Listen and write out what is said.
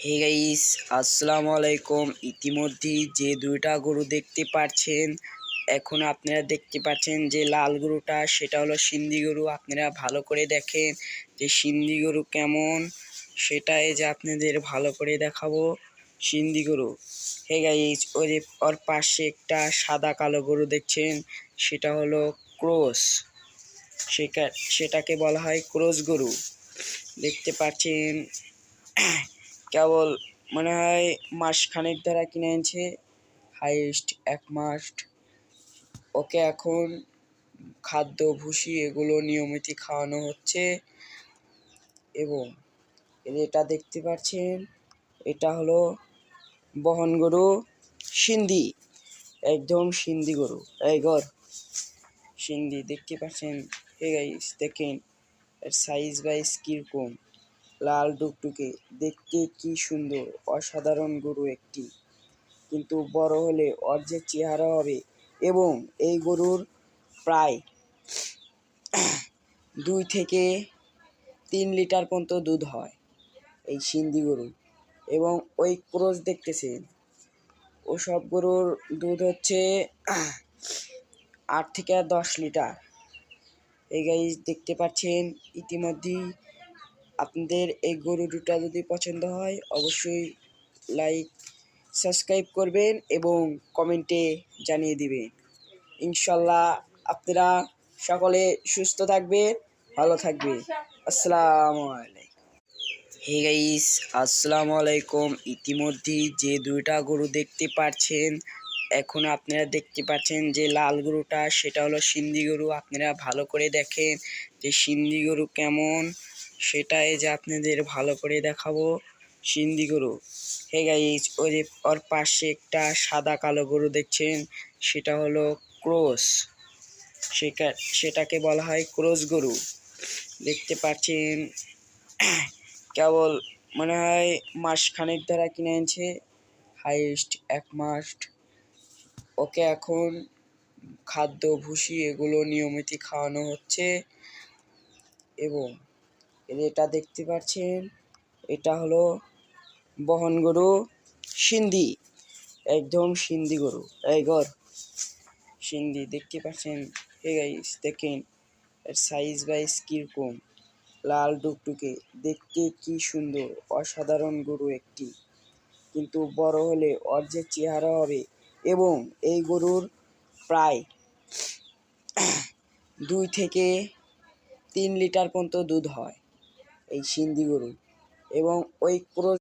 Hey guys, আসসালামু আলাইকুম। ইতিমধ্যেই যে দুইটা গরু দেখতে পাচ্ছেন, এখন আপনারা দেখতে পাচ্ছেন যে লাল গরুটা সেটা হলো সিন্ধি গরু। আপনারা ভালো করে দেখেন যে সিন্ধি গরু কেমন, সেটাই যে আপনাদের ভালো করে দেখাবো। সিন্ধি গরু, হে গাইস, ওই যে ওর পাশে একটা সাদা কালো গরু দেখছেন, সেটা হলো ক্রস। সেটাকে বলা হয় ক্রস গরু। দেখতে পাচ্ছেন, কেবল মনে হয় মাস খানেক দ্বারা কিনে এনেছে, হাইয়েস্ট 1 মাস। ওকে এখন খাদ্য ভুসি এগুলো নিয়মিত খাওয়ানো হচ্ছে। এবং এটা দেখতে পাচ্ছেন, এটা হলো বহন গরু, সিন্ধি, একদম সিন্ধি গরু। এই গর সিন্ধি দেখতে পাচ্ছেন। হে গাইস, দেখেন এর সাইজ বাইজ কিরকম, লাল টুকটুকে, দেখতে কি সুন্দর, অসাধারণ গরু একটি। কিন্তু বড় হলে ওর যে চেহারা হবে, এবং এই গরুর প্রায় 2 থেকে 3 লিটার পর্যন্ত দুধ হয় এই সিন্ধি গরু। এবং ওই ক্রস দেখতেছেন, ওসব গরুর দুধ হচ্ছে 8 থেকে 10 লিটার। এই গাইস দেখতে পাচ্ছেন, ইতিমধ্যেই আপনাদের এই গরু দুটা যদি পছন্দ হয় অবশ্যই লাইক সাবস্ক্রাইব করবেন এবং কমেন্টে জানিয়ে দিবেন। ইনশাল্লাহ আপনারা সকলে সুস্থ থাকবেন, ভালো থাকবেন। আসসালামু আলাইকুম। হে গাইস, আসসালামু আলাইকুম। ইতিমধ্যেই যে দুইটা গরু দেখতে পাচ্ছেন, এখন আপনারা দেখতে পাচ্ছেন যে লাল গরুটা সেটা হলো সিন্ধি গরু। আপনারা ভালো করে দেখেন যে সিন্ধি গরু কেমন, সেটাই যে আপনাদের ভালো করে দেখাবো। সিন্ধি গরু, হে গাইস, ওই যে ওর পাশে একটা সাদা কালো গরু দেখছেন, সেটা হলো ক্রস। সেটাকে বলা হয় ক্রস গরু। দেখতে পাচ্ছেন, কেবল মনে হয় মাস খানেক দ্বারা কিনে এনেছে, হাইয়েস্ট 1 মাস। ওকে এখন খাদ্য ভুসি এগুলো নিয়মিত খাওয়ানো হচ্ছে। এবং এটা দেখতে পাচ্ছেন, এটা হলো বহন গরু, সিন্ধি, একদম সিন্ধি গরু। এই গর সিন্ধি দেখতে পাচ্ছেন। হে গাইস, দেখেন এর সাইজ বাইজ কিরকম, লাল টুকটুকে, দেখতে কি সুন্দর, অসাধারণ গরু একটি। কিন্তু বড় হলে ওর যে চেহারা হবে, এবং এই গরুর প্রায় 2 থেকে 3 লিটার পর্যন্ত দুধ হয় এই সিন্ধি গরু। এবং ওই ক্রস